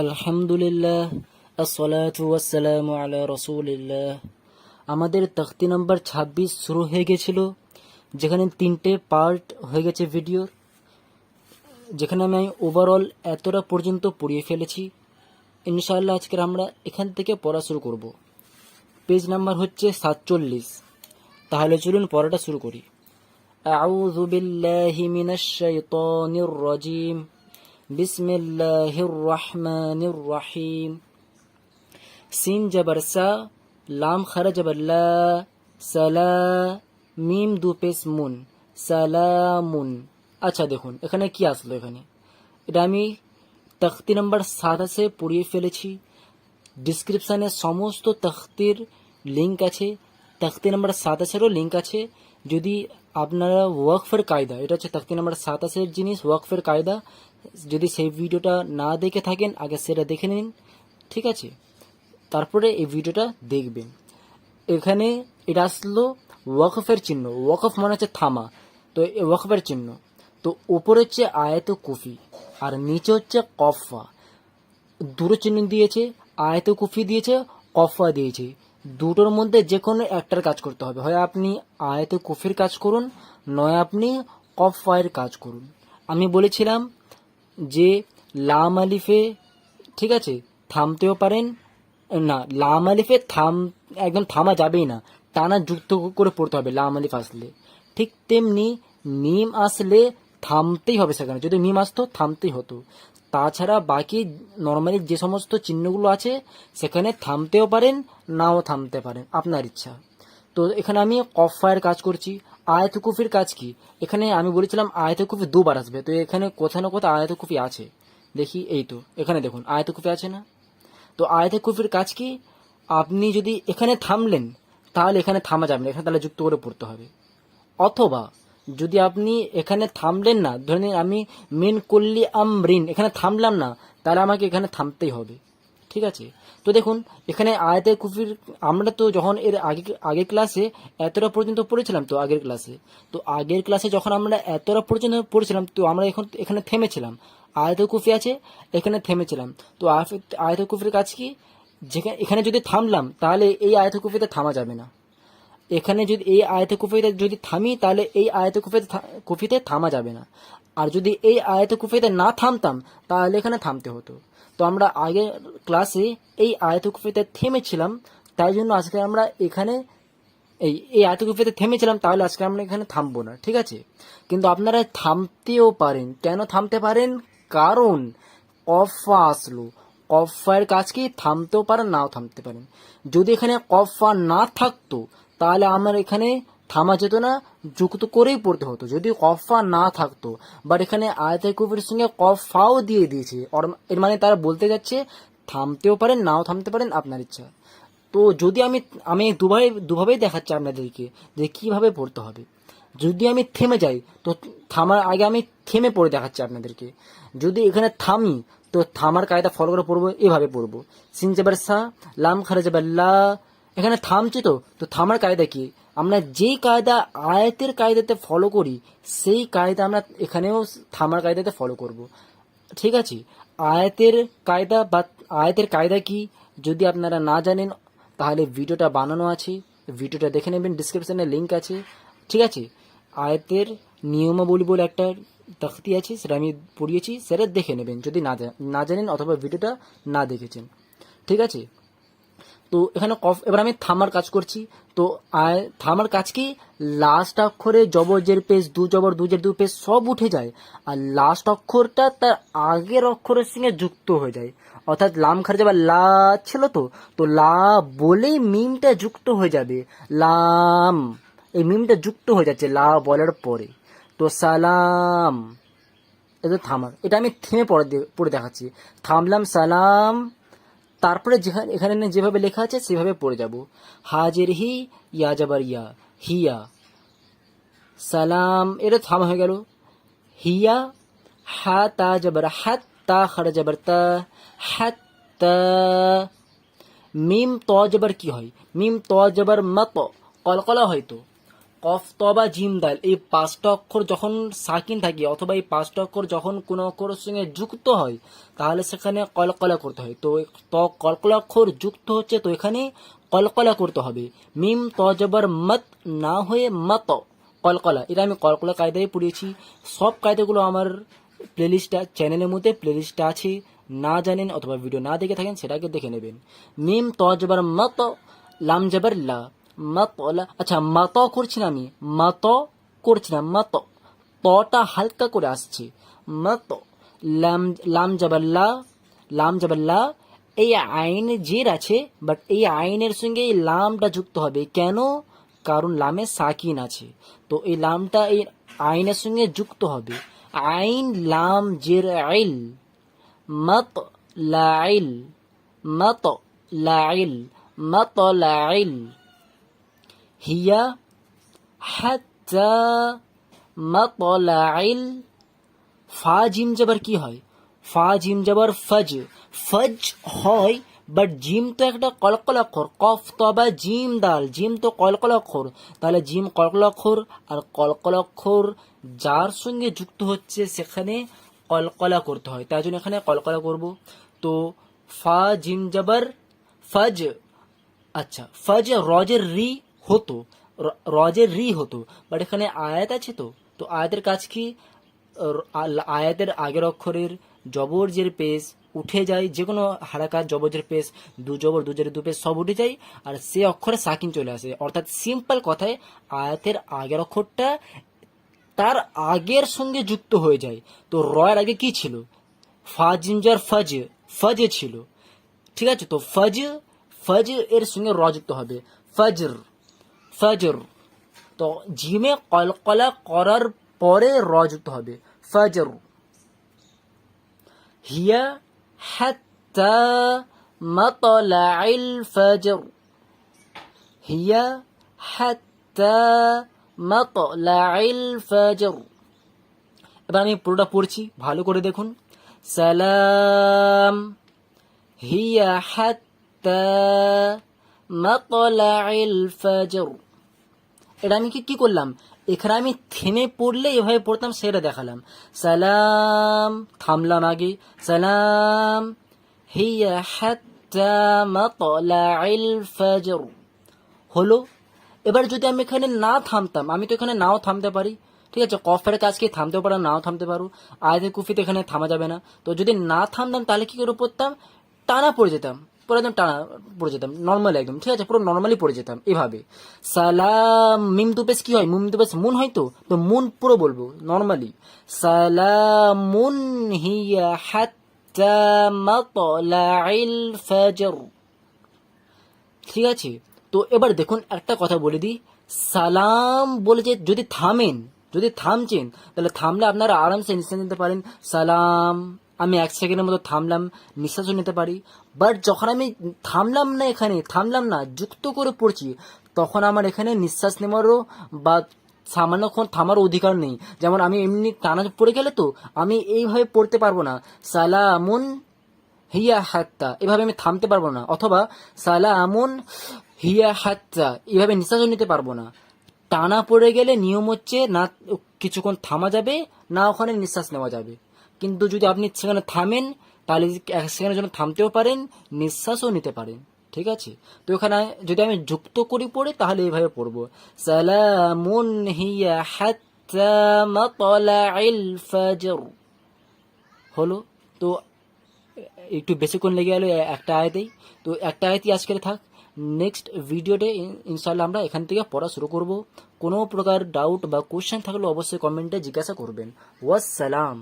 আলহামদুলিল্লাহ আসসালাতু ওয়াসসালামু আলা রাসূলিল্লাহ। আমাদের তখতি নম্বর ২৬ শুরু হয়ে গেছিল, যেখানে ৩টে পার্ট হয়ে গেছে ভিডিওর, যেখানে আমি ওভারঅল এতটা পর্যন্ত পড়িয়ে ফেলেছি। ইনশাআল্লাহ আজকের আমরা এখান থেকে পড়া শুরু করব। পেজ নাম্বার হচ্ছে ৪৭। তাহলে চলুন পড়াটা শুরু করি। আউযু বিল্লাহি মিনাশ শাইতানির রাজিম। বিসমিল্লাহির রহমানির রহিম। সিন জবর সা, লাম খারা জবর লা, সালা, মিম দু পেশ মুন, সালামুন। আচ্ছা দেখুন এখানে কি আসলো। এখানে এটা আমি তখতি নম্বর ৭ পড়িয়ে ফেলেছি। ডিসক্রিপশানে সমস্ত তখতির লিঙ্ক আছে, তখতি নম্বর ৭ লিঙ্ক আছে। যদি আপনারা ওয়াকফের কায়দা, এটা হচ্ছে তখতি নম্বর ৭ জিনিস, ওয়াকফের কায়দা, যদি সেই ভিডিওটা না দেখে থাকেন আগে সেটা দেখে নিন, ঠিক আছে? তারপরে এই ভিডিওটা দেখবেন। এখানে এটা আসলো ওয়াকফের চিহ্ন। ওয়াকফ মানে হচ্ছে থামা, তো ওয়াকফের চিহ্ন। তো উপরে হচ্ছে আয়াত কুফি আর নিচে হচ্ছে কফা। দুটো চিহ্ন দিয়েছে, আয়াত কুফি দিয়েছে, কফা দিয়েছে। দুটোর মধ্যে যে কোনো একটার কাজ করতে হবে। হয় আপনি আয়াত কুফির কাজ করুন, নয় আপনি কফায়ের কাজ করুন। আমি বলেছিলাম যে লাম আলিফে, ঠিক আছে, থামতেও পারেন না। লাম আলিফে একদম থামা যাবেই না, টানা যুক্ত করে পড়তে হবে লাম আলিফ আসলে। ঠিক তেমনি মিম আসলে থামতেই হবে সেখানে। যদি মিম আসতো থামতেই হতো। তাছাড়া বাকি নর্মালি যে সমস্ত চিহ্নগুলো আছে সেখানে থামতেও পারেন, নাও থামতে পারেন, আপনার ইচ্ছা। তো এখানে আমি কফায়ের কাজ করছি। আয়াত কুফির কাজ কি? এখানে আমি বলেছিলাম আয়াত কুফি দুবার আসবে, তো এখানে কোথাও না কোথাও আয়াত কুফি আছে। দেখি, এই তো এখানে দেখুন আয়াত কুফি আছে না? তো আয়াত কুফির কাজ কি? আপনি যদি এখানে থামলেন তাহলে এখানে থামা যাবে না, এখানে তাহলে যুক্ত করে পড়তে হবে। অথবা যদি আপনি এখানে থামলেন না, ধরে নিন আমি মিন কুল্লি আমরিন, এখানে থামলাম না, তাহলে আমাকে এখানে থামতেই হবে, ঠিক আছে? তো দেখুন এখানে আয়াতে কুফির, আমরা তো যখন এর আগের ক্লাসে এতটা পর্যন্ত পড়েছিলাম, তো আগের ক্লাসে যখন আমরা এতটা পর্যন্ত পড়েছিলাম, তো আমরা এখানে থেমেছিলাম। আয়াতে কুফি আছে, এখানে থেমেছিলাম। তো আয়াতে কুফির কাজ কি? যেখানে এখানে যদি থামলাম তাহলে এই আয়াতে কুফিতে থামা যাবে না। এখানে যদি এই আয়াতে কুফিতে যদি থামি তাহলে এই আয়াতে কুফিতে থামা যাবে না। আর যদি এই আয়াতে কুফিতে না থামতাম তাহলে এখানে থামতে হতো। তো আমরা আগের ক্লাসে এই আয়াতে কুফিতে থেমেছিলাম, তাই জন্য আজকে আমরা এখানে এই আয়াতে কুফিতে থেমেছিলাম, তাহলে আজকে আমরা এখানে থামবো না, ঠিক আছে? কিন্তু আপনারা থামতেও পারেন। কেন থামতে পারেন? কারণ কফা আসলো। কফায়ের কাজ কি? থামতেও পারেন, নাও থামতে পারেন। যদি এখানে কফা না থাকতো তাহলে আমার এখানে থামা যেত না, যুক্ত করেই পড়তে হতো যদি কফা না থাকতো। বাট এখানে আয়াতে কুফির সঙ্গে কফাও দিয়ে দিয়েছে, এর মানে তারা বলতে যাচ্ছে থামতেও পারেন, নাও থামতে পারেন, আপনার ইচ্ছা। তো যদি আমি দুভাবেই দেখাচ্ছি আপনাদেরকে যে কিভাবে পড়তে হবে। যদি আমি থেমে যাই তো থামার আগে আমি থেমে পড়ে দেখাচ্ছি আপনাদেরকে। যদি এখানে থামি তো থামার কায়দা ফলো করে পড়বো, এভাবে পড়বো। সিন জবর সা, লাম খারা জবর লা। এখানে থামছি তো থামার কায়দা কি? আমরা যেই কায়দা আয়াতের কায়দাতে ফলো করি সেই কায়দা আমরা এখানেও থামার কায়দাতে ফলো করব, ঠিক আছে? আয়াতের কায়দা কি যদি আপনারা না জানেন তাহলে ভিডিওটা বানানো আছে, ভিডিওটা দেখে নেবেন, ডিসক্রিপশনে লিঙ্ক আছে, ঠিক আছে? আয়াতের নিয়মাবলী বলে একটা তখতি আছে, সেটা আমি পড়িয়েছি, সেটা দেখে নেবেন যদি না জানেন অথবা ভিডিওটা না দেখেছেন, ঠিক আছে? তো এখানে এবার আমি থামার কাজ করছি। তো থামার কাজ কি? লাস্ট অক্ষরে জবর জের পেশ, দু জবর দু জের দু পেশ সব উঠে যায়, আর লাস্ট অক্ষরটা তার আগের অক্ষরের সঙ্গে যুক্ত হয়ে যায়। অর্থাৎ লাম খারে যাবে লা ছিল, তো লা বলেই মিমটা যুক্ত হয়ে যাবে। লাম, এই মিমটা যুক্ত হয়ে যাচ্ছে লা বলার পরে। তো সালাম, এটা থামার। এটা আমি থেমে পড়ে দেখাচ্ছি। থামলাম, সালাম, তারপরে এখানে যেভাবে লেখা আছে সেভাবে পড়ে যাব। হাজির হি, ইয়া জাবার ইয়া, হিয়া, সালাম, এটা থামা হয়ে গেল। হিয়া, হা তা জাবার হাত, তা খারা জাবার তা, হাত তা। মিম ত জাবার কি হয়? মিম ত জাবার মত, কলকলা হয়তো। কফ তবা জিম দাল এই পাঁচটা অক্ষর যখন সাকিন থাকে অথবা এই পাঁচটা অক্ষর যখন কোনো অক্ষরের সঙ্গে যুক্ত হয় তাহলে সেখানে কলকলা করতে হয়। তো কলকলা অক্ষর যুক্ত হচ্ছে, তো এখানে কলকলা করতে হবে। মিম ত জবর মত না হয়ে মত, কলকলা। এটা আমি কলকলা কায়দায় পড়িয়েছি। সব কায়দাগুলো আমার প্লেলিস্টটা চ্যানেলের মধ্যে প্লেলিস্টটা আছে, না জানেন অথবা ভিডিও না দেখে থাকেন সেটাকে দেখে নেবেন। মিম ত জবর মত, লাম জবর লা, মত লা। আচ্ছা মত করছি না আমি, মত করছি না, মত, তটা হালকা করে আসছে, মত। লাম লাম জবর লা, লাম জবর লা। এই আইন জের আছে, বাট এই আইনের সঙ্গে এই লামটা যুক্ত হবে কেন? কারণ লামে সাকিন আছে, তো এই লামটা এই আইনের সঙ্গে যুক্ত হবে। আইন লাম জের আইল, মত লাইল, মত লাইল, মত লাইল। হিয়া হাত্তা মাতলাইল। ফা জিম জবর কি হয়? ফা জিম জবর ফজ, ফজ হয়, বাট জিম তো একটা কলকলা অক্ষর। কফ তবা জিম দাল, জিম তো কলকলা অক্ষর, তাহলে জিম কলকলা অক্ষর, আর কলকলা অক্ষর যার সঙ্গে যুক্ত হচ্ছে সেখানে কলকলা করতে হয়, তাই জন্য এখানে কলকলা করব। তো ফা জিম জবর ফজ। আচ্ছা ফজ রজের রি হতো, রজের রি হতো, বাট এখানে আয়াত আছে, তো আয়াতের কাজ কি? আয়াতের আগের অক্ষরের জবরজের পেশ উঠে যায়, যে কোনো হারাকাত জবরজের পেশ, দু জবর দু জের দু পেশ সব উঠে যায়, আর সে অক্ষরে সাকিন চলে আসে। অর্থাৎ সিম্পল কথায় আয়াতের আগের অক্ষরটা তার আগের সঙ্গে যুক্ত হয়ে যায়। তো রয়ের আগে কি ছিল? ফা জিঞ্জার ফজ, ফজ ছিল, ঠিক আছে? তো ফজ, ফজ এর সঙ্গে র যুক্ত হবে, ফজর, ফজর। তো জিমে কলকলা করার পরে র যুক্ত হবে, ফজর। হিয়া হাত্তা মাতলাইল ফজর, হিয়া হাত্তা মাতলাইল ফজর। এবার আমি পুরোটা পড়ছি, ভালো করে দেখুন। সালাম হিয়া হাত্তা মাতলাইল ফজর। এটা আমি কি করলাম? এখানে আমি থেমে পড়লে এভাবে পড়তাম সেটা দেখালাম। সালাম, থামলাম আগে, সালাম হিয়া হাত্তা মাতলাইল ফজর, হলো। এবার যদি আমি এখানে না থামতাম, আমি তো এখানে নাও থামতে পারি, ঠিক আছে? কফের কাজকে থামতেও পারো, নাও থামতে পারো। আয়াতে কুফিতে এখানে থামা যাবে না। তো যদি না থামতাম তাহলে কি করে পড়তাম? টানা পড়ে যেতাম, পুরো একদম টানা পড়ে যেতাম, নর্মালি একদম, ঠিক আছে? পুরো নর্মালি পড়ে যেতাম এভাবে। সালাম, মিম দুপেশ কি হয়? মিম দুপেশ মুন হয়, তো মুন পুরো বলবো নর্মালি। সালামুন হিয়া হাত্তা মাতলাইল ফজর, ঠিক আছে? তো এবার দেখুন একটা কথা বলে দিই, সালাম বলে যে যদি থামেন, যদি থামছেন, তাহলে থামলে আপনারা আরামসে নিঃশ্বাস নিতে পারেন। সালাম, আমি 1 সেকেন্ডের মতো থামলাম, নিঃশ্বাসও নিতে পারি। বাট যখন আমি থামলাম না, এখানে থামলাম না, যুক্ত করে পড়ছি, তখন আমার এখানে নিঃশ্বাস নেওয়ারও বা সামান্যক্ষণ থামার অধিকার নেই। যেমন আমি এমনি টানা পড়ে গেলে তো আমি এইভাবে পড়তে পারবো না, সালামুন হিয়া হাত্তা, এভাবে আমি থামতে পারবো না, অথবা সালামুন হিয়া হাত্তা এভাবে নিঃশ্বাসও নিতে পারবো না। টানা পড়ে গেলে নিয়ম হচ্ছে না কিছুক্ষণ থামা যাবে, না ওখানে নিঃশ্বাস নেওয়া যাবে। কিন্তু যদি আপনি সেখানে থামেন তাহলে 1 সেকেন্ডের জন্য থামতেও পারেন, নিঃশ্বাসও নিতে পারেন, ঠিক আছে? তো এখানে যদি আমি যুক্ত করি পড়ে তাহলে এইভাবে পড়বো, সালামুন হিয়া হাত্তা মাতলাইল ফজর, হলো। তো একটু বেশিক্ষণ লেগে গেল একটা আয়াতেই, তো একটা আয়াতই আজকের থাক। নেক্সট ভিডিওতে ইনশাল্লাহ আমরা এখান থেকে পড়া শুরু করব। কোনো প্রকার ডাউট বা কোশ্চেন থাকলে অবশ্যই কমেন্টে জিজ্ঞাসা করবেন। ওয়াসসালাম।